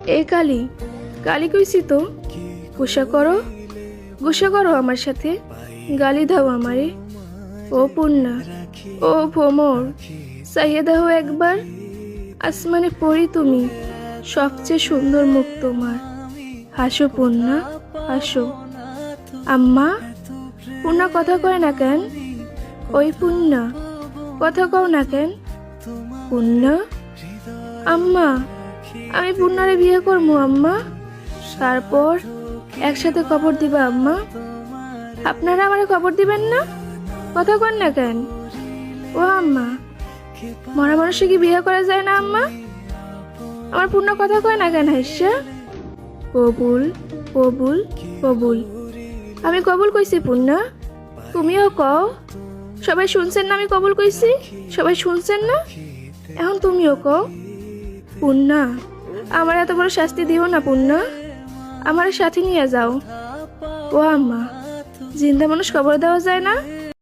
এ কালি, কালি কইছি তো, গুসা করো আমার সাথে, গালি দাও আমারে। ও পূর্ণা, ও ভোমর, চাইয়ে দাও একবার, আসমানে পড়ি তুমি, সবচেয়ে সুন্দর মুখ তোমার। হাসো পূর্ণা, হাসো। আম্মা, পূর্ণা কথা কয় না কেন? ওই পূর্ণা, কথা কও না কেন? পূর্ণা, আম্মা, আমি পূর্ণারে বিয়ে করবো আম্মা, তারপর একসাথে খবর দিবা আম্মা। আপনারা আমারে খবর দিবেন না? কথা কন না কেন? ও আম্মা, মরা মানুষে কি বিয়ে করা যায় না আম্মা? আমার পূর্ণ কথা কয় না কেন হাইসা? কবুল, কবুল, কবুল। আমি কবুল কইছি পূর্ণা, তুমিও কও। সবাই শুনছেন না আমি কবুল কইছি? সবাই শুনছেন না? এখন তুমিও কও। পূর্ণা, আমার এত বড় শাস্তি দিও না পূর্ণা, আমার সাথে নিয়ে যাও। ও আম্মা, জিন্দা মানুষ কবর দেওয়া যায় না?